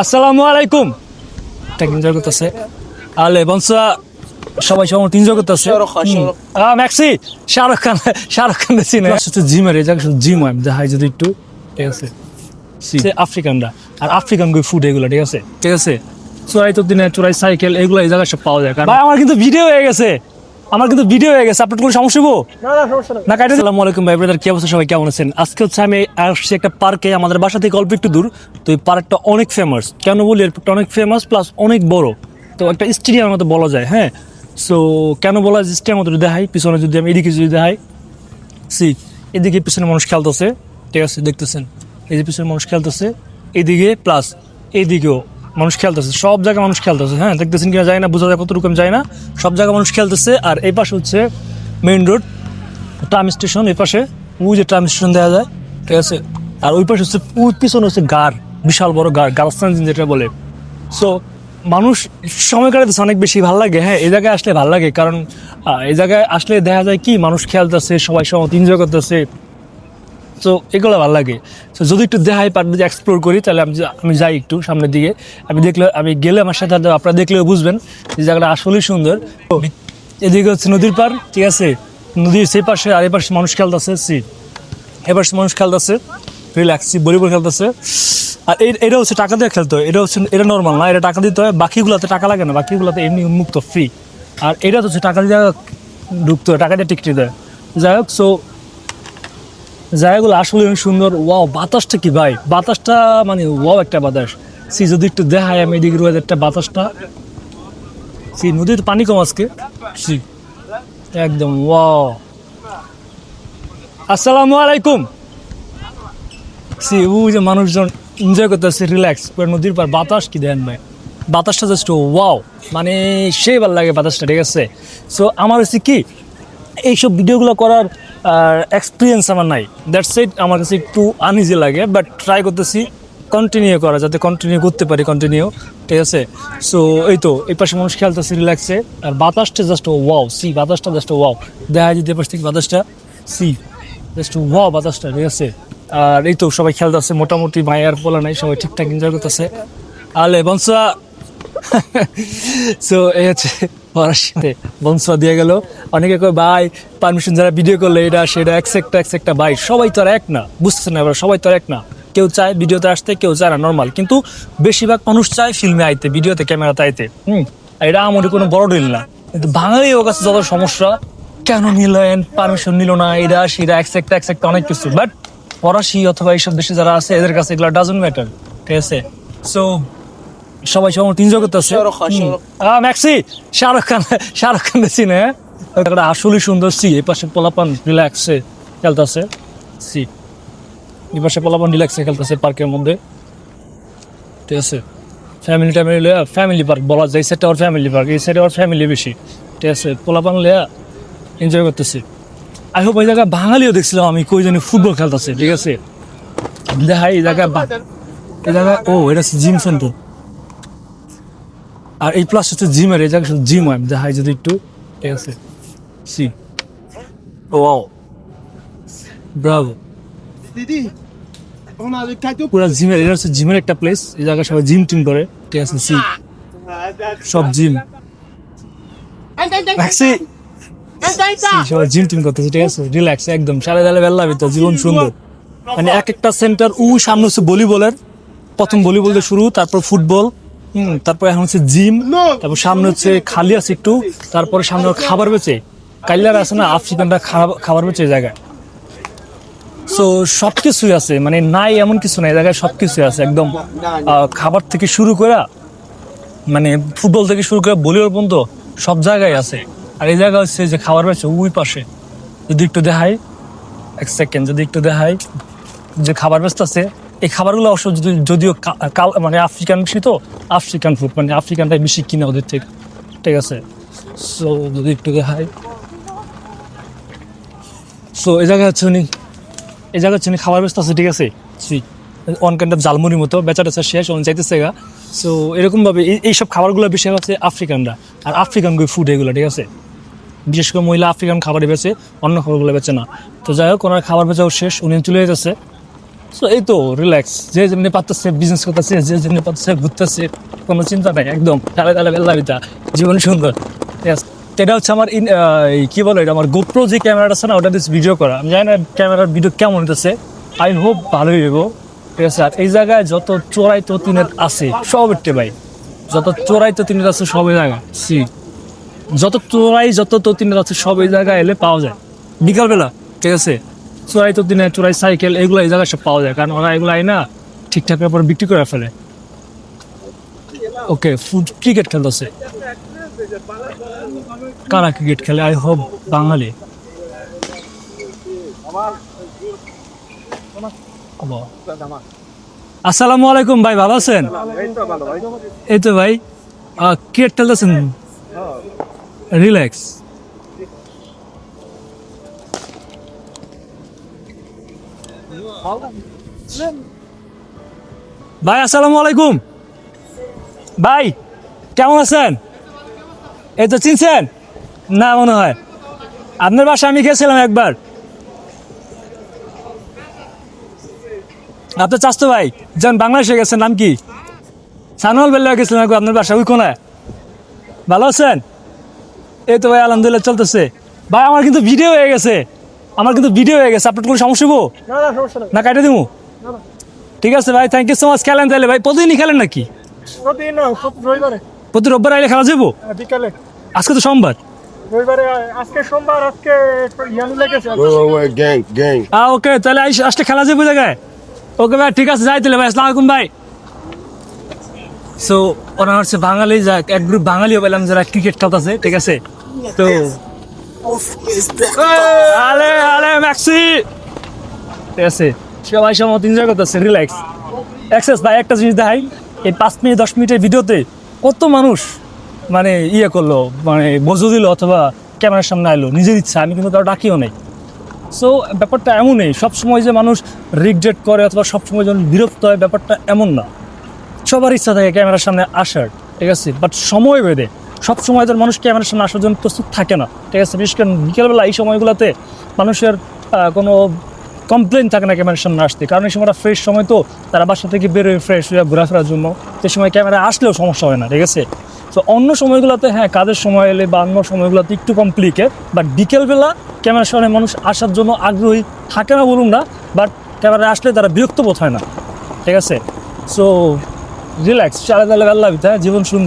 আসসালামু আলাইকুম। এটা এনজয় করতেছে আলে বংশা সবাই সবাই এনজয় করতেছে। ম্যাক্সি শাহরুখ খান দেখছি না হচ্ছে জিমের এই জায়গা জিম হয় দেখাই যদি একটু ঠিক আছে আফ্রিকানরা আর আফ্রিকান ফুড এগুলো ঠিক আছে চোরাই তো দিনে চোরাই সাইকেল এগুলো এই জায়গায় সব পাওয়া যায়। ভাই আমার কিন্তু ভিডিও হয়ে গেছে আপনার কোনো সমস্যা হবো না কাটে। আসসালামু আলাইকুম ভাই ব্রাদার, কি অবস্থা সবাই কেমন আছেন? আজকে হচ্ছে আমি আসছি একটা পার্কে, আমাদের বাসা থেকে অল্প একটু দূর। তো এই পার্কটা অনেক ফেমাস, কেন বলি এয়ারপোর্টটা অনেক ফেমাস প্লাস অনেক বড়, তো একটা স্টেডিয়ামের মতো বলা যায়। হ্যাঁ, সো কেন বলা যায় স্টেডিয়ামের মতো দেখাই, পিছনে যদি আমি এদিকে যদি দেখাই এদিকে পিছনে মানুষ খেলতেছে, ঠিক আছে দেখতেছেন এই যে পিছনে মানুষ খেলতেছে, এদিকে প্লাস এইদিকেও মানুষ খেলতেছে, সব জায়গায় মানুষ খেলতেছে। হ্যাঁ দেখতেছেন কিনা যায় না, বোঝা যায় কতটুকু যায় না, সব জায়গায় মানুষ খেলতেছে। আর এই পাশে হচ্ছে মেইন রোড, ট্রাম স্টেশন, এই পাশে ওই যে ট্রাম স্টেশন দেখা যায়, ঠিক আছে। আর ওই পাশে হচ্ছে ওই পিছনে হচ্ছে বিশাল বড় গার্লস্থান যেটা বলে। সো মানুষ সময় কাটাতেছে অনেক বেশি ভালো লাগে। হ্যাঁ এই জায়গায় আসলে ভালো লাগে, কারণ এই জায়গায় আসলে দেখা যায় কি মানুষ খেলতেছে, সবাই এনজয় করতেছে, তো এগুলো ভালো লাগে। তো যদি একটু দেখাই পার যদি এক্সপ্লোর করি, তাহলে আমি যাই একটু সামনের দিকে, আমি গেলে আমার সাথে আপনারা দেখলেও বুঝবেন যে জায়গাটা আসলেই সুন্দর। এদিকে হচ্ছে নদীর পার, ঠিক আছে, নদীর সেই পাশে আর এই পাশে মানুষ খেলতেছে, এবার মানুষ খেলতেছে রিল্যাক্স ভলিবল খেলতেছে। আর এটা হচ্ছে টাকা দিয়ে খেলতে হয়, এটা নর্মাল না, এটা টাকা দিতে হয়। বাকিগুলোতে টাকা লাগে না, বাকিগুলোতে এমনি উন্মুক্ত ফ্রি। আর এটা হচ্ছে টাকা দিয়ে ঢুকতে হয়, টাকা দিয়ে টিকিট দেয়। যাই হোক, সো জায়গাগুলো আসলে অনেক সুন্দর। ওয়াও, বাতাসটা কি ভাই, বাতাসটা মানে ওয়াও একটা বাতাস। যদি একটু দেখায় আমি এদিকে রয়েছে একটা বাতাসটা, নদীর পানি কম আজকে, একদম ওয়াও। আসসালামু আলাইকুম। ওই যে মানুষজন এনজয় করতেছে রিল্যাক্স করে নদীর পার, বাতাস কি দেন ভাই, বাতাসটা জাস্ট ওয়াও, মানে সেই ভালো লাগে বাতাসটা, ঠিক আছে। সো আমার হচ্ছে কি এইসব ভিডিওগুলো করার এক্সপিরিয়েন্স আমার নাই, দ্যাটস ইট। আমার কাছে একটু আনইজি লাগে, বাট ট্রাই করতেছি কন্টিনিউ করা, যাতে কন্টিনিউ করতে পারি কন্টিনিউ, ঠিক আছে। সো এই তো এই পাশে মানুষ খেলতেছে রিল্যাক্সে, আর বাতাসটা জাস্ট ওয়াও, বাতাসটা জাস্ট ওয়াও, দেখা যেতে পাশ থেকে বাতাসটা জাস্ট ওয়াও বাতাসটা, ঠিক আছে। আর এই তো সবাই খেলতেছে, মোটামুটি মায়ের বলা নাই, সবাই ঠিকঠাক এনজয় করতেছে। আলে বংশা সো এই হচ্ছে সাথে বংশা দিয়ে গেল। অনেকে কয় ভাই পারমিশন যারা ভিডিও করলে এটা সেটা একটা ভাই, সবাই তো আর এক না, বুঝতেছে না, এবার সবাই তো আর এক না, কেউ চায় ভিডিওতে আসতে, কেউ চায় না নর্মাল, কিন্তু বেশিরভাগ মানুষ চায় ফিল্মে আইতে, ভিডিওতে ক্যামেরাতে আইতে। এটা আমার কোনো বড় ডিল না, কিন্তু বাঙালি ওর কাছে যত সমস্যা, কেন নিলেন পারমিশন নিল না, এটা সেটা একটা অনেক কিছু। বাট ফরাসি অথবা এইসব দেশে যারা আছে এদের কাছে এগুলো ডাজন্ট ম্যাটার, ঠিক আছে। সো সবাই এনজয় করতেছে। ম্যাক্সি শাহরুখ খান দেখছি না, আসলেই সুন্দর। এই পাশে পোলাপান রিল্যাক্সে খেলতেছে, এই পাশে পোলাপান রিল্যাক্সে খেলতেছে পার্কের মধ্যে, ঠিক আছে। ফ্যামিলি পার্ক বলা যায়, এই সাইডটা ওর ফ্যামিলি পার্ক, এই সাইডে ওর ফ্যামিলি বেশি, ঠিক আছে। পোলাপান লিয়া এনজয় করতেছে। আই হোপ এই জায়গায় বাঙালিও দেখছিলাম আমি, কই জানি ফুটবল খেলতেছে, ঠিক আছে। দেখাই এই জায়গায় ও এটা হচ্ছে জিম সেন্টার, আর এই প্লাস হচ্ছে জিমের এই জায়গা জিম হয় দেখাই যদি একটু, ঠিক আছে। ওয়াও ব্রাভো, পুরা জিমের, এটা হচ্ছে জিমের একটা প্লেস, এই জায়গায় সবাই জিম টিম করে, ঠিক আছে। সব জিম সবাই জিম টিম করতেছে, ঠিক আছে, রিল্যাক্স একদম, সারা দালে বেল্লা ভিতর জীবন সুন্দর। মানে এক একটা সেন্টার, সামনে হচ্ছে ভলিবলের, প্রথম ভলিবল দিয়ে শুরু, তারপর ফুটবল, তারপর এখন হচ্ছে জিম, তারপর সামনে হচ্ছে খালি আছে একটু, তারপরে সামনে খাবার বেচে, কাইলার আছে না আফ্রিকানরা খাবার বেচে এই জায়গায়। সো সবকিছুই আছে, মানে নাই এমন কিছু নাই, জায়গায় সবকিছুই আছে একদম, খাবার থেকে শুরু করে, মানে ফুটবল থেকে শুরু করে ভলিবল পর্যন্ত সব জায়গায় আছে। আর এই জায়গা হচ্ছে যে খাবার বেচে ওই পাশে, যদি একটু দেখাই এক সেকেন্ড, যদি একটু দেখাই যে খাবার ব্যস্ত আছে, এই খাবারগুলো অবশ্য যদিও মানে আফ্রিকান বেশি, তো আফ্রিকান ফুড, মানে আফ্রিকানটাই বেশি কিনে ওদের থেকে, ঠিক আছে। সো যদি একটু দেখাই, সো এই জায়গা হচ্ছে উনি খাবার ব্যস্ত আছে, ঠিক আছে। অন কাইন্ড অফ জালমুড়ির মতো বেচাটা শেষ, অন চাইতেছে গা। সো এরকমভাবে এইসব খাবারগুলো বেশি হচ্ছে আফ্রিকানরা, আর আফ্রিকান ফুড এগুলো, ঠিক আছে। বিশেষ করে মহিলা আফ্রিকান খাবারই বেচে, অন্য খাবারগুলো বেচে না। তো যাই হোক, ওনার খাবার বেচাও শেষ, উনি চলে যেতেছে, সো এই তো রিল্যাক্স, যে যেমনি পারতেছে বিজনেস করতেছে, যে যেমনি পারতেছে ঘুরতেছে, কোনো চিন্তা নাই, একদম তালে তালে বেল্লাবিতা, জীবন সুন্দর। ঠিক আছে, তো এটা হচ্ছে আমার কি বলে এটা, আমার গোপ্রো যে ক্যামেরাটা আছে না, ওটা দিয়ে ভিডিও করা। আমি জানি না ক্যামেরার ভিডিও কেমন হইতেছে, আই হোপ ভালোই হইব। ঠিক আছে, আর এই জায়গায় যত চোরাই ততিনেত আছে সব একটে ভাই, যত চোরাই ততিনেত আছে সব এই জায়গায় যত চোরাই যত ততিনেত আছে সব এই জায়গায় এলে পাওয়া যায় বিকালবেলা। ঠিক আছে, চোরাই ততিনেত, চোরাই সাইকেল, এগুলো এই জায়গায় সব পাওয়া যায়, কারণ ওরা এগুলো আয় না ঠিকঠাক ব্যাপারে বিক্রি করে ফেলে। ওকে, ফুড ক্রিকেট খেলতেছে, কারা ক্রিকেট খেলে? আই হোপ বাঙালি। আসসালামু আলাইকুম ভাই, ভালো আছেন? এই তো ভাই, ক্রিকেট খেলতেছেন? রিল্যাক্স। ভাই আসসালামু আলাইকুম ভাই, কেমন আছেন? এই তো চিনছেন না মনে হয়, আপনার বাসা আমি গেছিলাম একবার। আপনার চাস্তো ভাই যখন বাংলাদেশে গেছেন, নাম কি? সানোয়াল বেল্লা গেছিলাম একবার আপনার বাসা, ওই কোনায়। ভালো আছেন? এই তো ভাই আলহামদুলিল্লাহ চলতেছে। ভাই আমার কিন্তু ভিডিও হয়ে গেছে, আপনার কোনো সমস্যা হবো না? কাটে দিব? ঠিক আছে ভাই, থ্যাংক ইউ সো মাচ। খেলেন তাহলে ভাই, প্রতিদিনই খেলেন নাকি? প্রতি রোববার আইলে খেলা যাবো? বিকালে আজকে তো সোমবার। রবিবারে আজকে সোমবার, আজকে ইয়ানি লেগেছে। Gang. ওকে, তাহলে আসলে খেলা যাবো জায়গায়। ওকে ভাই, ঠিক আছে, যাই তাহলে ভাই। আসসালামু আলাইকুম ভাই। সো ওরা হচ্ছে বাঙালি, যা এক গ্রুপ বাঙালিও পেলাম যারা ক্রিকেট খেলতেছে। ঠিক আছে, তো আলে আলে ম্যাক্সি। ঠিক আছে, সবাই সময় এনজয় করতেছে, রিল্যাক্স অ্যাক্সেস। ভাই একটা জিনিস দেখাই, এই 5 মিনিট 10 মিনিটের ভিডিওতে কত মানুষ মানে করলো, মানে বজু দিল অথবা ক্যামেরার সামনে আইলো নিজের ইচ্ছা, আমি কিন্তু কারো ডাকিও নেই। সো ব্যাপারটা এমনই, সবসময় যে মানুষ রিগ্রেট করে অথবা সবসময় যেন বিরক্ত হয়, ব্যাপারটা এমন না। সবার ইচ্ছা থাকে ক্যামেরার সামনে আসার। ঠিক আছে, বাট সময় বেঁধে সব সময় তো মানুষ ক্যামেরার সামনে আসার জন্য প্রস্তুত থাকে না। ঠিক আছে, বিশেষ করে বিকেলবেলা এই সময়গুলোতে মানুষের কোনো কমপ্লেন থাকে না ক্যামেরার সামনে আসতে, কারণ এই সময়টা ফ্রেশ সময়, তো তারা বাসা থেকে বেরোয় ফ্রেশ হয়ে ঘোরাফেরার জন্য, সে সময় ক্যামেরা আসলেও সমস্যা হয় না। ঠিক আছে, তো অন্য সময়গুলোতে হ্যাঁ কাজের সময় এলে বা অন্য সময়গুলোতে একটু কমপ্লিকেট, বাট বিকেলবেলা ক্যামেরার সামনে মানুষ আসার জন্য আগ্রহী থাকে না বলুন না, বাট ক্যামেরা আসলে তারা বিরক্ত বোধ হয় না। ঠিক আছে, সো রিল্যাক্স, চালে তালে বেল্লা, জীবন সুন্দর।